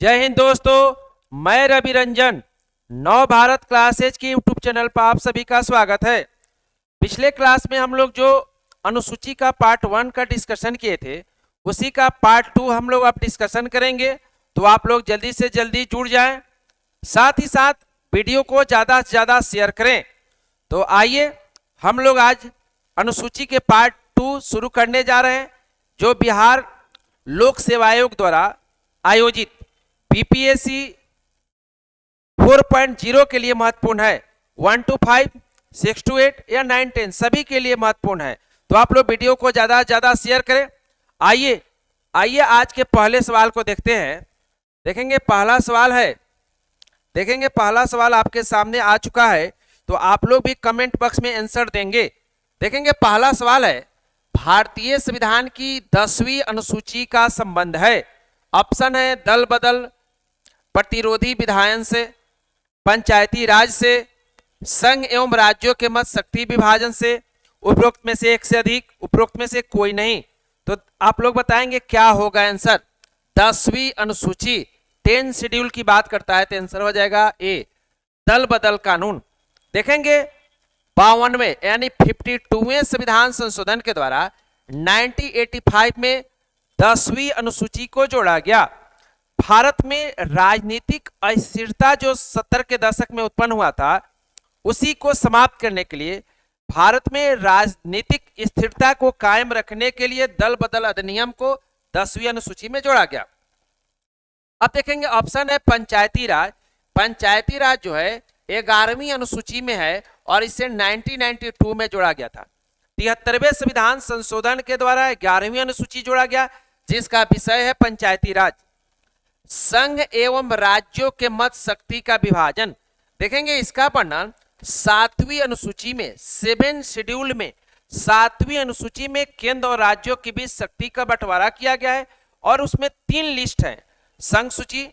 जय हिंद दोस्तों, मैं रवि रंजन नव भारत क्लासेज के यूट्यूब चैनल पर आप सभी का स्वागत है। पिछले क्लास में हम लोग जो अनुसूची का पार्ट 1 का डिस्कशन किए थे, उसी का पार्ट 2 हम लोग अब डिस्कशन करेंगे। तो आप लोग जल्दी से जल्दी जुड़ जाएं, साथ ही साथ वीडियो को ज़्यादा से ज़्यादा शेयर करें। तो आइए हम लोग आज अनुसूची के पार्ट 2 शुरू करने जा रहे हैं, जो बिहार लोक सेवा आयोग द्वारा आयोजित बीपीएससी 4.0 के लिए महत्वपूर्ण है। 1 to 5, 6 to 8 या 9, 10 सभी के लिए महत्वपूर्ण है। तो आप लोग वीडियो को ज्यादा से ज्यादा शेयर करें। आइए आज के पहले सवाल को देखते हैं। देखेंगे पहला सवाल आपके सामने आ चुका है, तो आप लोग भी कमेंट बॉक्स में आंसर देंगे। देखेंगे पहला सवाल है, भारतीय संविधान की 10वीं अनुसूची का संबंध है। ऑप्शन है दल बदल, प्रतिरोधी विधायन से, पंचायती राज से, संघ एवं राज्यों के मध्य शक्ति विभाजन से, उपरोक्त में से एक से अधिक, उपरोक्त में से कोई नहीं। तो आप लोग बताएंगे क्या होगा आंसर। 10वीं अनुसूची 10 शेड्यूल की बात करता है, तो आंसर हो जाएगा ए, दल बदल कानून। देखेंगे 52वें यानी 52वें संविधान संशोधन के द्वारा 1985 में 10वीं अनुसूची को जोड़ा गया। भारत में राजनीतिक अस्थिरता जो 70 के दशक में उत्पन्न हुआ था, उसी को समाप्त करने के लिए भारत में राजनीतिक स्थिरता को कायम रखने के लिए दल बदल अधिनियम को 10वीं अनुसूची में जोड़ा गया। अब देखेंगे ऑप्शन है पंचायती राज। पंचायती राज जो है 11वीं अनुसूची में है और इसे 1992 में जोड़ा गया था। 73वें संविधान संशोधन के द्वारा 11वीं अनुसूची जोड़ा गया, जिसका विषय है पंचायती राज। संघ एवं राज्यों के मध्य शक्ति का विभाजन। देखेंगे इसका वर्णन 7वीं अनुसूची में, 7 शेड्यूल में 7वीं अनुसूची में केंद्र और राज्यों के बीच शक्ति का बंटवारा किया गया है, और उसमें 3 लिस्ट हैं, संघ सूची,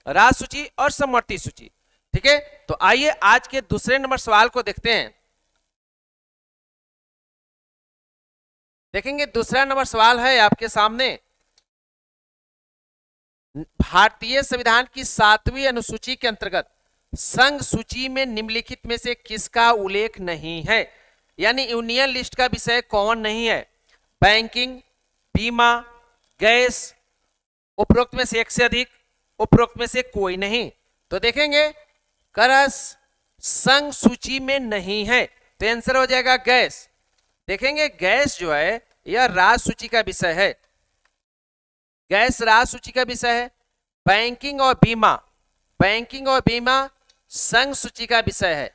राज सूची और समवर्ती सूची। ठीक है, तो आइए आज के दूसरे नंबर सवाल को देखते हैं। देखेंगे दूसरा नंबर सवाल है आपके सामने, भारतीय संविधान की 7वीं अनुसूची के अंतर्गत संघ सूची में निम्नलिखित में से किसका उल्लेख नहीं है, यानी यूनियन लिस्ट का विषय कौन नहीं है। बैंकिंग, बीमा, गैस, उपरोक्त में से एक से अधिक, उपरोक्त में से कोई नहीं। तो देखेंगे करस संघ सूची में नहीं है, तो आंसर हो जाएगा गैस। देखेंगे गैस जो है यह राज सूची का विषय है, गैस राज सूची का विषय है। बैंकिंग और बीमा संघ सूची का विषय है,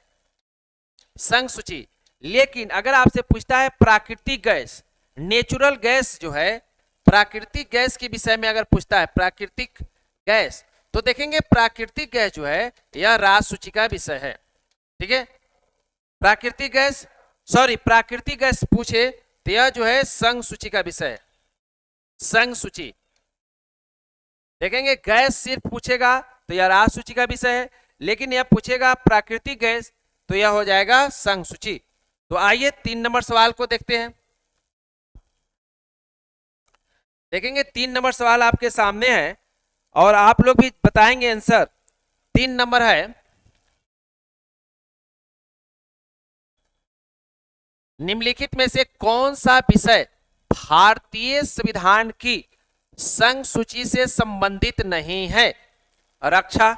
संघ सूची। लेकिन अगर आपसे पूछता है प्राकृतिक गैस, नेचुरल गैस जो है, प्राकृतिक गैस के विषय में अगर पूछता है प्राकृतिक गैस, तो देखेंगे प्राकृतिक गैस जो है यह राज सूची का विषय है। ठीक है, प्राकृतिक गैस पूछे तो यह जो है संघ सूची का विषय है, संघ सूची। देखेंगे गैस सिर्फ पूछेगा तो यह राज सूची का विषय है, लेकिन यह पूछेगा प्राकृतिक गैस तो यह हो जाएगा संघ सूची। तो आइए 3 नंबर सवाल को देखते हैं। देखेंगे 3 नंबर सवाल आपके सामने है और आप लोग भी बताएंगे आंसर। 3 नंबर है, निम्नलिखित में से कौन सा विषय भारतीय संविधान की संघ सूची से संबंधित नहीं है। रक्षा,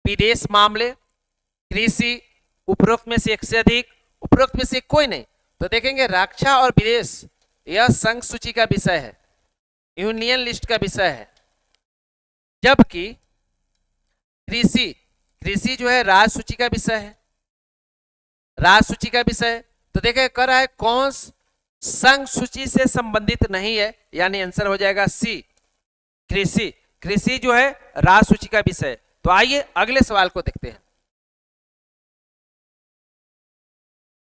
विदेश मामले, कृषि, उपरोक्त में से एक से अधिक, उपरोक्त में से कोई नहीं। तो देखेंगे रक्षा और विदेश यह संघ सूची का विषय है, यूनियन लिस्ट का विषय है, जबकि कृषि जो है राज सूची का विषय है, राज सूची का विषय। तो देखें कर रहा है कौन संघ सूची से संबंधित नहीं है, यानी आंसर हो जाएगा सी, कृषि जो है राज सूची का विषय। तो आइए अगले सवाल को देखते हैं।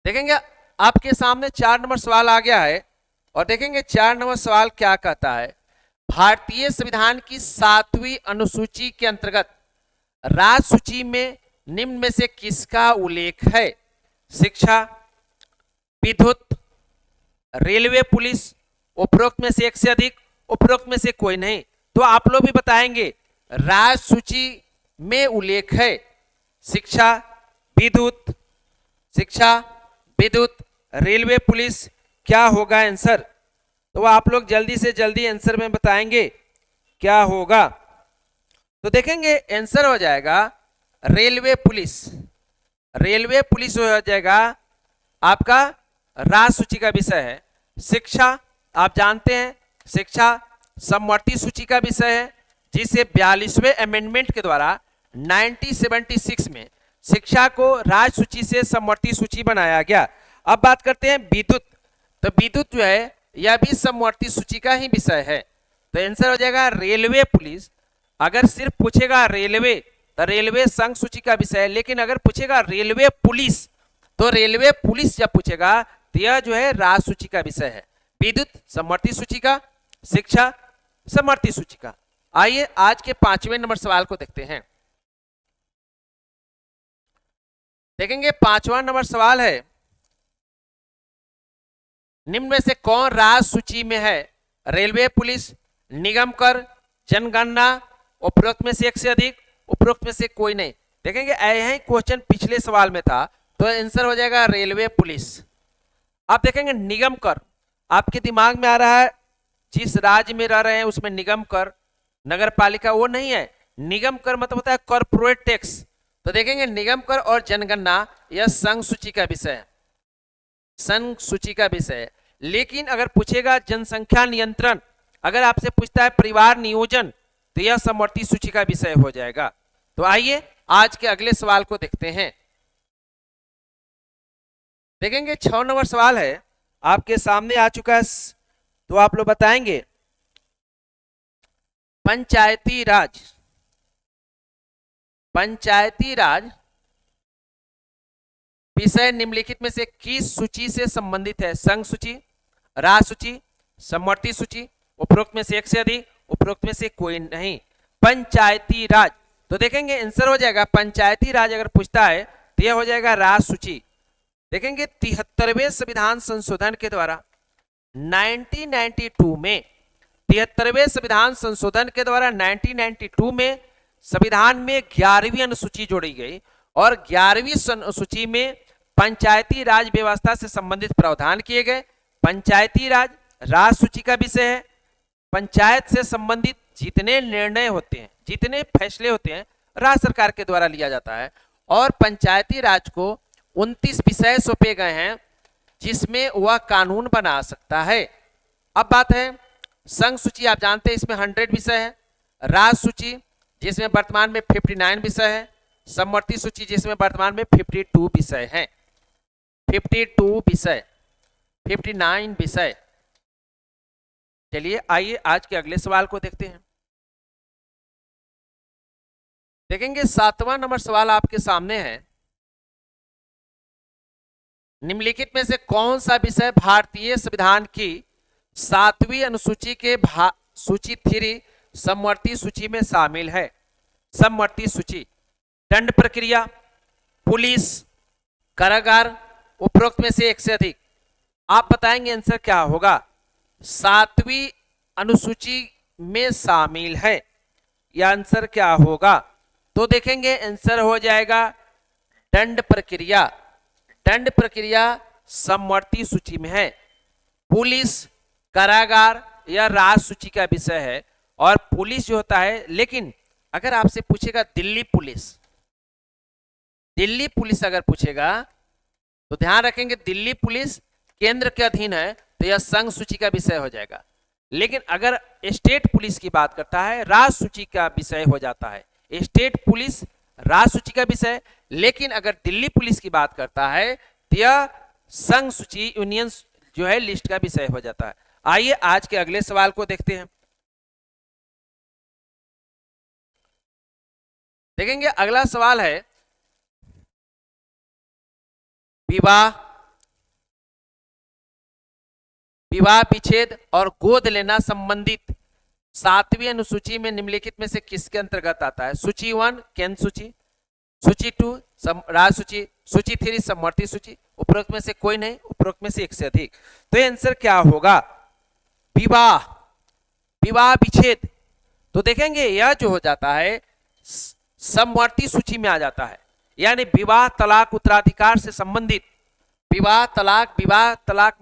देखेंगे आपके सामने 4 नंबर सवाल आ गया है और देखेंगे 4 नंबर सवाल क्या कहता है। भारतीय संविधान की 7वीं अनुसूची के अंतर्गत राज सूची में निम्न में से किसका उल्लेख है। शिक्षा, विद्युत, रेलवे, पुलिस, उपरोक्त में से एक से अधिक, उपरोक्त में से कोई नहीं। तो आप लोग भी बताएंगे राज्य सूची में उल्लेख है? शिक्षा, विद्युत, शिक्षा, विद्युत, रेलवे, पुलिस, क्या होगा आंसर? तो आप लोग जल्दी से जल्दी आंसर में बताएंगे क्या होगा। तो देखेंगे आंसर हो जाएगा रेलवे पुलिस। रेलवे पुलिस हो जाएगा आपका राज्य सूची का विषय है। शिक्षा आप जानते हैं, शिक्षा समवर्ती सूची का विषय है, जिसे 42वें अमेंडमेंट के द्वारा 1976 में शिक्षा को राज्य सूची से समवर्ती सूची बनाया गया। अब बात करते हैं विद्युत। तो विद्युत जो है यह भी समवर्ती सूची का ही विषय है। तो आंसर हो जाएगा रेलवे पुलिस। अगर सिर्फ पूछेगा रेलवे तो रेलवे संघ सूची का विषय है, लेकिन अगर पूछेगा रेलवे पुलिस तो रेलवे पुलिस जब पूछेगा तो यह जो है राज्य सूची का विषय है। विद्युत समवर्ती सूची का, शिक्षा समवर्ती सूची का। आइए आज के 5वें नंबर सवाल को देखते हैं। देखेंगे 5वां नंबर सवाल है, निम्न में से कौन राज्य सूची में है? रेलवे पुलिस, निगम कर, जनगणना, उपरोक्त में से एक से अधिक, उपरोक्त में से कोई नहीं। देखेंगे यही क्वेश्चन पिछले सवाल में था, तो आंसर हो जाएगा रेलवे पुलिस। आप देखेंगे निगम कर, आपके दिमाग में आ रहा है जिस राज्य में रह रहे हैं उसमें निगम कर, नगर पालिका, वो नहीं है। निगम कर मतलब होता है कॉर्पोरेट टैक्स। तो देखेंगे निगम कर और जनगणना यह संघ सूची का विषय है, संघ सूची का विषय है। लेकिन अगर पूछेगा जनसंख्या नियंत्रण, अगर आपसे पूछता है परिवार नियोजन, तो यह समवर्ती सूची का विषय हो जाएगा। तो आइए आज के अगले सवाल को देखते हैं। देखेंगे 6 नंबर सवाल है, आपके सामने आ चुका है, तो आप लोग बताएंगे पंचायती राज। पंचायती राज विषय निम्नलिखित में से किस सूची से संबंधित है? संघ सूची, राज्य सूची, समवर्ती सूची, उपरोक्त में से एक से अधिक, उपरोक्त में से कोई नहीं। पंचायती राज, तो देखेंगे आंसर हो जाएगा पंचायती राज। अगर पूछता है तो यह हो जाएगा राज्य सूची। देखेंगे 73वें संविधान संशोधन के द्वारा 1992 में, 73वें संविधान संशोधन के द्वारा 1992 में संविधान में 11वीं अनुसूची जोड़ी गई और 11वीं अनुसूची में पंचायती राज व्यवस्था से संबंधित प्रावधान किए गए। पंचायती राज राज्य सूची का विषय है। पंचायत से संबंधित जितने निर्णय होते हैं, जितने फैसले होते हैं, राज्य सरकार के द्वारा लिया जाता है। और पंचायती राज को 29 विषय सौंपे गए हैं जिसमें वह कानून बना सकता है। अब बात है संघ सूची, आप जानते हैं इसमें 100 विषय है। राज्य सूची जिसमें वर्तमान में 59 विषय है। समवर्ती सूची जिसमें वर्तमान में 52 विषय हैं। 52 विषय, 59 विषय। चलिए आइए आज के अगले सवाल को देखते हैं। देखेंगे 7वां नंबर सवाल आपके सामने है, निम्नलिखित में से कौन सा विषय भारतीय संविधान की 7वीं अनुसूची के सूची 3 समवर्ती सूची में शामिल है? समवर्ती सूची, दंड प्रक्रिया, पुलिस, कारागार, उपरोक्त में से एक से अधिक। आप बताएंगे आंसर क्या होगा। 7वीं अनुसूची में शामिल है, यह आंसर क्या होगा? तो देखेंगे आंसर हो जाएगा दंड प्रक्रिया। दंड प्रक्रिया समवर्ती सूची में है। पुलिस, कारागार यह राज्य सूची का विषय है और पुलिस जो होता है, लेकिन अगर आपसे पूछेगा दिल्ली पुलिस, दिल्ली पुलिस अगर पूछेगा तो ध्यान रखेंगे दिल्ली पुलिस केंद्र के अधीन है, तो यह संघ सूची का विषय हो जाएगा। लेकिन अगर स्टेट पुलिस की बात करता है, राज्य सूची का विषय हो जाता है। स्टेट पुलिस राज्य सूची का विषय, लेकिन अगर दिल्ली पुलिस की बात करता है तो यह संघ सूची, यूनियन जो है लिस्ट का विषय हो जाता है। आइए आज के अगले सवाल को देखते हैं। देखेंगे अगला सवाल है, विवाह, विवाह विच्छेद और गोद लेना संबंधित 7वीं अनुसूची में निम्नलिखित में से किसके अंतर्गत आता है? सूची 1 केंद्र सूची, सूची 2 राज्य सूची, सूची 3 समवर्ती सूची, उपरोक्त में से कोई नहीं, उपरोक्त में से एक से अधिक। तो आंसर क्या होगा? विवाह, विवाह विच्छेद। तो देखेंगे यह जो हो जाता है समवर्ती सूची में आ जाता है, यानी विवाह तलाक उत्तराधिकार से संबंधित। विवाह तलाक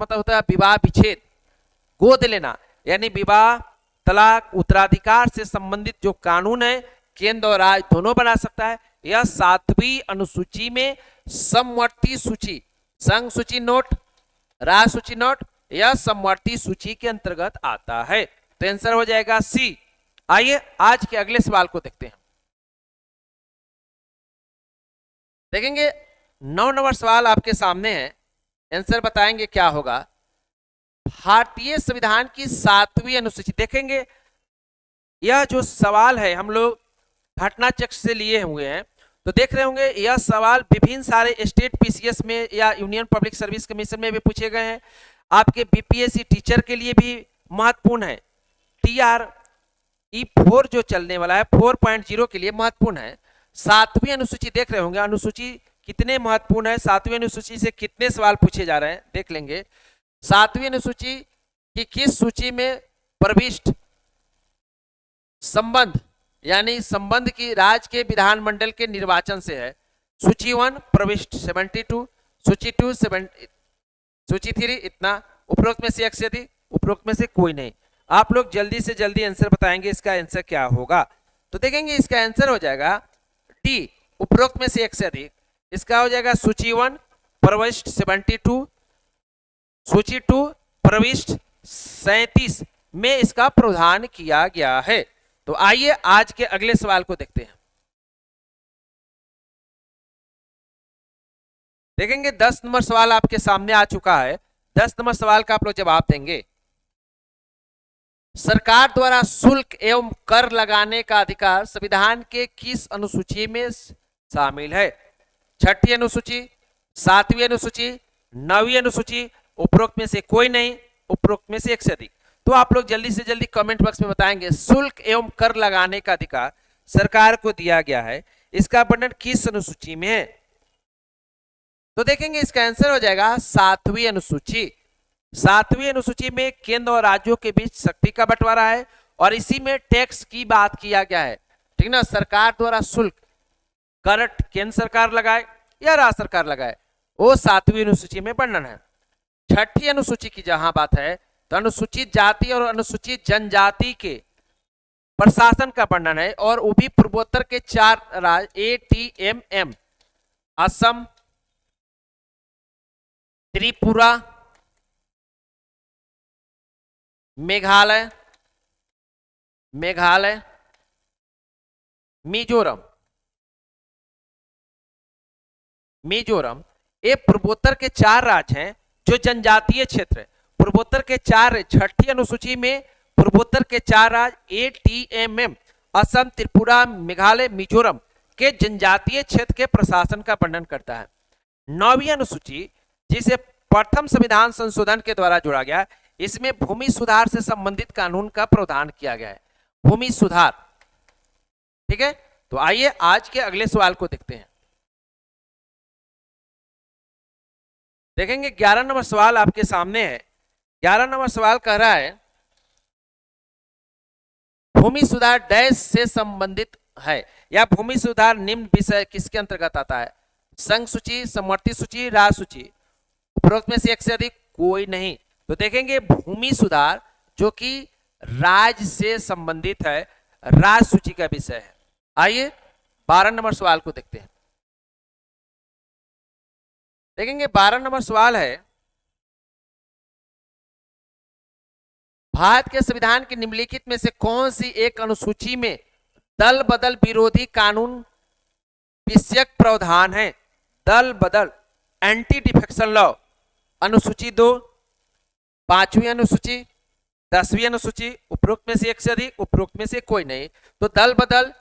मतलब होता है विवाह विच्छेद, गोद लेना, यानी विवाह तलाक उत्तराधिकार से संबंधित जो कानून है केंद्र और राज्य दोनों बना सकता है। यह 7वीं अनुसूची में समवर्ती सूची, संघ सूची नोट, राज्य सूची नोट, यह समवर्ती सूची के अंतर्गत आता है। तो आंसर हो जाएगा सी। आइए आज के अगले सवाल को देखते हैं। देखेंगे 9 नंबर सवाल आपके सामने है, आंसर बताएंगे क्या होगा। भारतीय संविधान की 7वीं अनुसूची, देखेंगे यह जो सवाल है हम लोग घटना चक्र से लिए हुए हैं, तो देख रहे होंगे यह सवाल विभिन्न सारे स्टेट पीसीएस में या यूनियन पब्लिक सर्विस कमीशन में भी पूछे गए हैं। आपके बीपीएससी टीचर के लिए भी महत्वपूर्ण है। TRE4 जो चलने वाला है 4.0 के लिए महत्वपूर्ण है। 7वीं अनुसूची देख रहे होंगे, अनुसूची कितने महत्वपूर्ण है, 7वीं अनुसूची से कितने सवाल पूछे जा रहे हैं देख लेंगे। 7वीं अनुसूची की किस सूची में प्रविष्ट संबंध, यानी संबंध की राज्य के विधानमंडल के निर्वाचन से है। सूची 1 प्रविष्ट 72, सूची 2 70, सूची 3 इतना, उपरोक्त में से एक से अधिक, उपरोक्त में से कोई नहीं। आप लोग जल्दी से जल्दी आंसर बताएंगे, इसका आंसर क्या होगा। तो देखेंगे इसका आंसर हो जाएगा डी, उपरोक्त में से एक से अधिक। इसका हो जाएगा सूची 1 प्रविष्ट 72, सूची 2 प्रविष्ट 37 में इसका प्रावधान किया गया है। तो आइए आज के अगले सवाल को देखते हैं। देखेंगे 10 नंबर सवाल आपके सामने आ चुका है। 10 नंबर सवाल का आप लोग जवाब देंगे। सरकार द्वारा शुल्क एवं कर लगाने का अधिकार संविधान के किस अनुसूची में शामिल है? 6ठी अनुसूची, 7वीं अनुसूची, 9वीं अनुसूची, उपरोक्त में से कोई नहीं, उपरोक्त में से एक से अधिक। तो आप लोग जल्दी से जल्दी कमेंट बॉक्स में बताएंगे शुल्क एवं कर लगाने का अधिकार सरकार को दिया गया है, इसका वर्णन किस अनुसूची में है? तो देखेंगे इसका आंसर हो जाएगा 7वीं अनुसूची। 7वीं अनुसूची में केंद्र और राज्यों के बीच शक्ति का बंटवारा है और इसी में टैक्स की बात किया गया है, ठीक ना। सरकार द्वारा शुल्क, कर केंद्र सरकार लगाए या राज्य सरकार लगाए, वो 7वीं अनुसूची में वर्णन है। 6ठी अनुसूची की जहां बात है तो अनुसूचित जाति और अनुसूचित जनजाति के प्रशासन का वर्णन है और वो भी पूर्वोत्तर के 4 राज्य ATMM, असम, त्रिपुरा, मेघालय, मिजोरम, ये पूर्वोत्तर के 4 राज्य हैं जो जनजातीय क्षेत्र है। पूर्वोत्तर के 4, 6ठी अनुसूची में पूर्वोत्तर के 4 राज्य ATMM, असम, त्रिपुरा, मेघालय, मिजोरम के जनजातीय क्षेत्र के प्रशासन का वर्णन करता है। 9वीं अनुसूची जिसे प्रथम संविधान संशोधन के द्वारा जोड़ा गया, इसमें भूमि सुधार से संबंधित कानून का प्रावधान किया गया है। भूमि सुधार, ठीक है। तो आइए आज के अगले सवाल को देखते हैं। देखेंगे 11 नंबर सवाल आपके सामने है। 11 नंबर सवाल कह रहा है भूमि सुधार डैश से संबंधित है, या भूमि सुधार निम्न विषय किसके अंतर्गत आता है? संघ सूची, समवर्ती सूची, राज्य सूची, उपरोक्त में से एक से अधिक, कोई नहीं। तो देखेंगे भूमि सुधार जो कि राज्य से संबंधित है, राज्य सूची का विषय है। आइए 12 नंबर सवाल को देखते हैं। देखेंगे 12 नंबर सवाल है भारत के संविधान के निम्नलिखित में से कौन सी एक अनुसूची में दल बदल विरोधी कानून विषयक प्रावधान है? दल बदल, एंटी डिफेक्शन लॉ, अनुसूची 2, 5वीं अनुसूची, 10वीं अनुसूची, उपरोक्त में से एक से अधिक, उपरोक्त में से कोई नहीं। तो दल बदल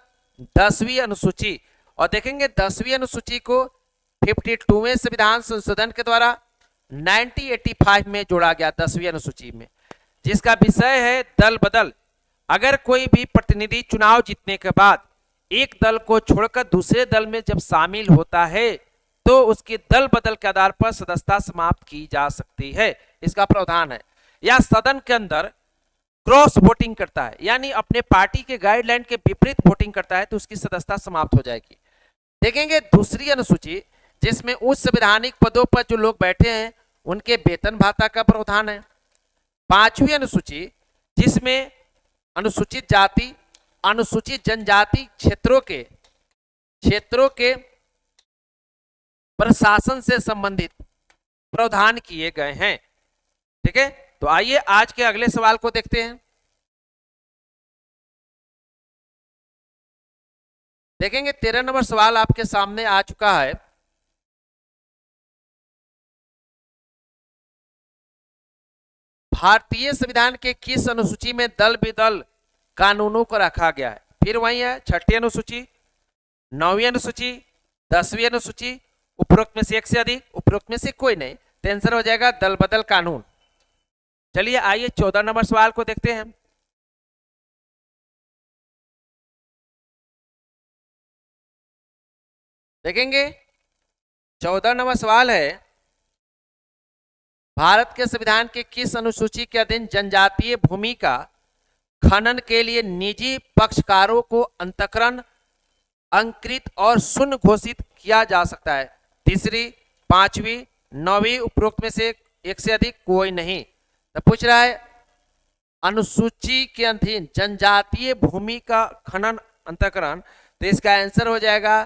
10वीं अनुसूची। और देखेंगे 10वीं अनुसूची को 52वें संविधान संशोधन के द्वारा 1985 में जोड़ा गया, 10वीं अनुसूची में, जिसका विषय है दल बदल। अगर कोई भी प्रतिनिधि चुनाव जीतने के बाद एक दल को छोड़कर दूसरे दल में जब शामिल होता है तो उसकी दल बदल के आधार पर सदस्यता समाप्त की जा सकती है, इसका प्रावधान है। या सदन के अंदर क्रॉस वोटिंग करता है, यानी अपने पार्टी के गाइडलाइन के विपरीत वोटिंग करता है, तो उसकी सदस्यता समाप्त हो जाएगी। देखेंगे दूसरी अनुसूची, जिसमें उच्च संवैधानिक पदों पर जो लोग बैठे हैं उनके वेतन भाता का प्रावधान है। पांचवी अनुसूची, जिसमें अनुसूचित जाति, अनुसूचित जनजाति क्षेत्रों के प्रशासन से संबंधित प्रावधान किए गए हैं। ठीक है, तो आइए आज के अगले सवाल को देखते हैं। देखेंगे 13 नंबर सवाल आपके सामने आ चुका है। भारतीय संविधान के किस अनुसूची में दल विदल कानूनों को रखा गया है? फिर वही है, छठी अनुसूची, 9वीं अनुसूची, 10वीं अनुसूची, उपरोक्त में से एक से अधिक, उपरोक्त में से कोई नहीं, तो आंसर हो जाएगा दल बदल कानून। चलिए आइए 14 नंबर सवाल को देखते हैं। देखेंगे 14 नंबर सवाल है, भारत के संविधान के किस अनुसूची के अधीन जनजातीय भूमि का खनन के लिए निजी पक्षकारों को अंतःकरण, अंकृत और शून्य घोषित किया जा सकता है? तीसरी, पांचवी, 9वीं, उपरोक्त में से एक से अधिक, कोई नहीं। तो पूछ रहा है अनुसूची के अधीन जनजातीय भूमि का खनन अंतःकरण, तो इसका आंसर हो जाएगा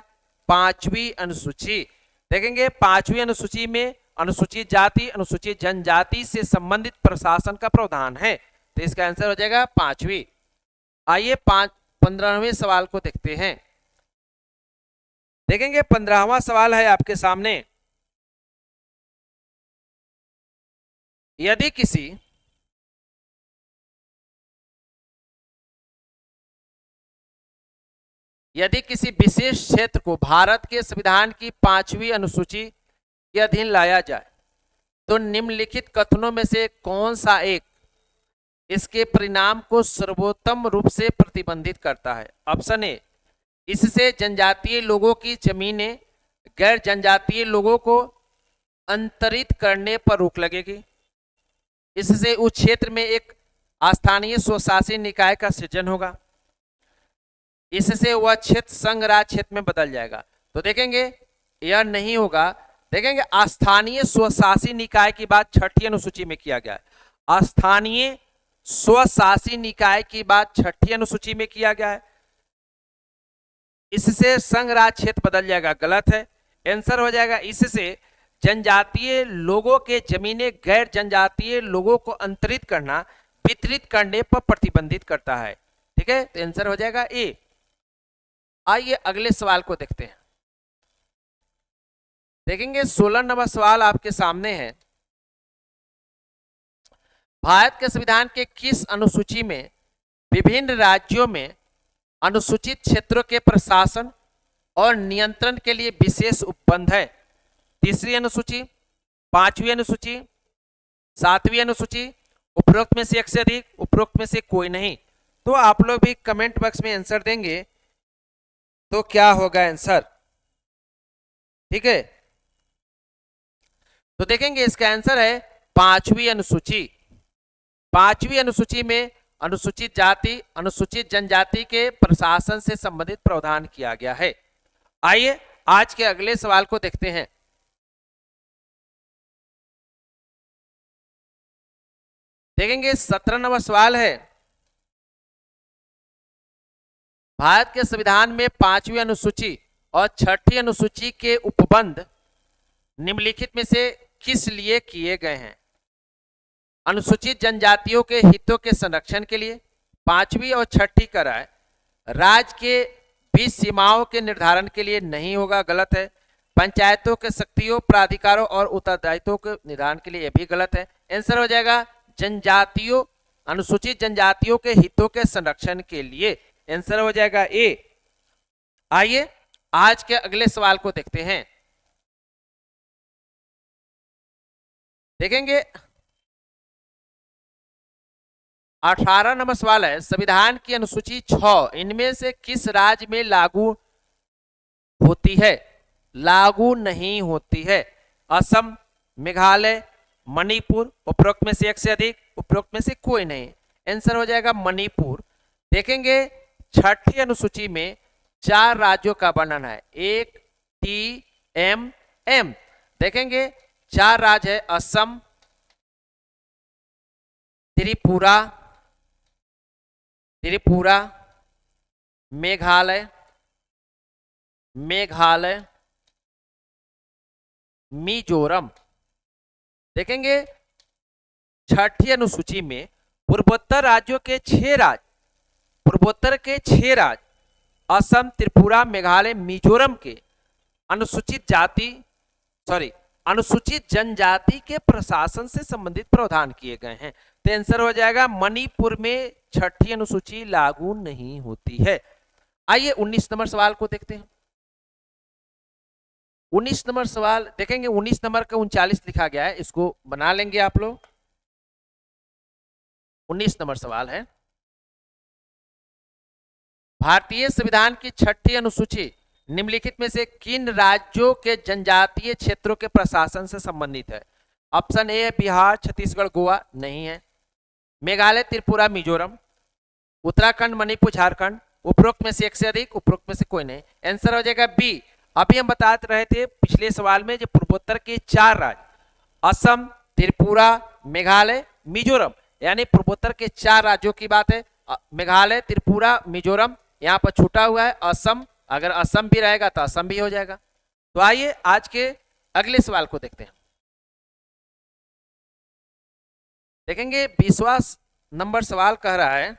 पांचवी अनुसूची। देखेंगे पांचवी अनुसूची में अनुसूचित जाति, अनुसूचित जनजाति से संबंधित प्रशासन का प्रावधान है, तो इसका आंसर हो जाएगा पांचवी। आइए 15वें सवाल को देखते हैं। देखेंगे 15वां सवाल है आपके सामने, यदि किसी विशेष क्षेत्र को भारत के संविधान की 5वीं अनुसूची के अधीन लाया जाए, तो निम्नलिखित कथनों में से कौन सा एक इसके परिणाम को सर्वोत्तम रूप से प्रतिबंधित करता है? ऑप्शन ए, इससे जनजातीय लोगों की जमीनें गैर जनजातीय लोगों को अंतरित करने पर रोक लगेगी, इससे उस क्षेत्र में एक स्थानीय स्वशासी निकाय का सृजन होगा, इससे वह क्षेत्र संघ राज्य क्षेत्र में बदल जाएगा। तो देखेंगे यह नहीं होगा। देखेंगे स्थानीय स्वशासी निकाय की बात छठी अनुसूची में किया गया है, स्थानीय स्वशासी निकाय की बात छठी अनुसूची में किया गया है, इससे संघ राज्य क्षेत्र बदल जाएगा, गलत है। आंसर हो जाएगा इससे जनजातीय लोगों के जमीनें गैर जनजातीय लोगों को अंतरित करना, वितरित करने पर प्रतिबंधित करता है। ठीक है, तो आंसर हो जाएगा ए। आइए अगले सवाल को देखते हैं। देखेंगे 16 नंबर सवाल आपके सामने है, भारत के संविधान के किस अनुसूची में विभिन्न राज्यों में अनुसूचित क्षेत्रों के प्रशासन और नियंत्रण के लिए विशेष उपबंध है? तीसरी अनुसूची, 5वीं अनुसूची, 7वीं अनुसूची, उपरोक्त में से एक से अधिक, उपरोक्त में से कोई नहीं। तो आप लोग भी कमेंट बॉक्स में आंसर देंगे तो क्या होगा आंसर। ठीक है, तो देखेंगे इसका आंसर है 5वीं अनुसूची। 5वीं अनुसूची में अनुसूचित जाति, अनुसूचित जनजाति के प्रशासन से संबंधित प्रावधान किया गया है। आइए आज के अगले सवाल को देखते हैं। देखेंगे 17 नंबर सवाल है, भारत के संविधान में 5वीं अनुसूची और छठी अनुसूची के उपबंध निम्नलिखित में से किस लिए किए गए हैं? अनुसूचित जनजातियों के हितों के संरक्षण के लिए 5वीं और छठी का राय, राज्य के बीच सीमाओं के निर्धारण के लिए नहीं होगा, गलत है। पंचायतों के शक्तियों, प्राधिकारों और उत्तरदायित्वों के निर्धारण के लिए यह भी गलत है। आंसर हो जाएगा जनजातियों, अनुसूचित जनजातियों के हितों के संरक्षण के लिए। आंसर हो जाएगा ए। आइए आज के अगले सवाल को देखते हैं। देखेंगे 18 नंबर सवाल है, संविधान की अनुसूची 6 इनमें से किस राज्य में लागू होती है? लागू नहीं होती है। असम, मेघालय, मणिपुर, उपरोक्त में से एक से अधिक, उपरोक्त में से कोई नहीं। आंसर हो जाएगा मणिपुर। देखेंगे छठी अनुसूची में 4 राज्यों का वर्णन है, एक टी एम एम। देखेंगे 4 राज्य है, असम, त्रिपुरा, मेघालय, मिजोरम। देखेंगे छठी अनुसूची में पूर्वोत्तर राज्यों के 6 राज्य, पूर्वोत्तर के 6 राज्य असम, त्रिपुरा, मेघालय, मिजोरम के अनुसूचित जनजाति के प्रशासन से संबंधित प्रावधान किए गए हैं। तो आंसर हो जाएगा मणिपुर में छठी अनुसूची लागू नहीं होती है। आइए 19 नंबर सवाल को देखते हैं। 19 नंबर सवाल देखेंगे, 19 नंबर का 39 लिखा गया है, इसको बना लेंगे आप लोग। 19 नंबर सवाल है, भारतीय संविधान की छठी अनुसूची निम्नलिखित में से किन राज्यों के जनजातीय क्षेत्रों के प्रशासन से संबंधित है? ऑप्शन ए बिहार, छत्तीसगढ़, गोवा, नहीं है। मेघालय, त्रिपुरा, मिजोरम, उत्तराखंड, मणिपुर, झारखंड, उपरोक्त में से एक से अधिक, उपरोक्त में से कोई नहीं। आंसर हो जाएगा बी। अभी हम बता रहे थे पिछले सवाल में जो पूर्वोत्तर के 4 राज्य असम, त्रिपुरा, मेघालय, मिजोरम, यानी पूर्वोत्तर के 4 राज्यों की बात है। मेघालय, त्रिपुरा, मिजोरम, यहाँ पर छूटा हुआ है असम, अगर असम भी रहेगा तो असम भी हो जाएगा। तो आइए आज के अगले सवाल को देखते हैं। देखेंगे 20वां नंबर सवाल कह रहा है,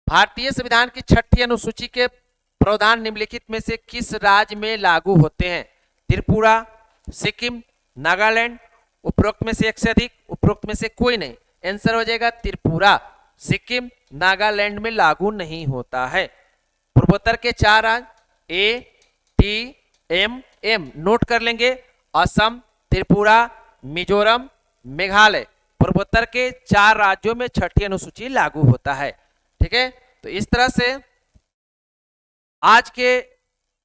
भारतीय संविधान की छठी अनुसूची के प्रावधान निम्नलिखित में से किस राज्य में लागू होते हैं? त्रिपुरा, सिक्किम, नागालैंड, उपरोक्त में से एक से अधिक, उपरोक्त में से कोई नहीं। आंसर हो जाएगा त्रिपुरा, सिक्किम, नागालैंड में लागू नहीं होता है। पूर्वोत्तर के 4 राज्य ए टी एम एम नोट कर लेंगे, असम, त्रिपुरा, मिजोरम, मेघालय, पूर्वोत्तर के 4 राज्यों में छठी अनुसूची लागू होता है। ठीक है, तो इस तरह से आज के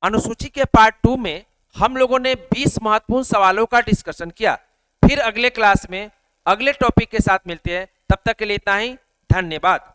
अनुसूची के पार्ट 2 में हम लोगों ने 20 महत्वपूर्ण सवालों का डिस्कशन किया। फिर अगले क्लास में अगले टॉपिक के साथ मिलते हैं, तब तक के लिए इतना ही, धन्यवाद।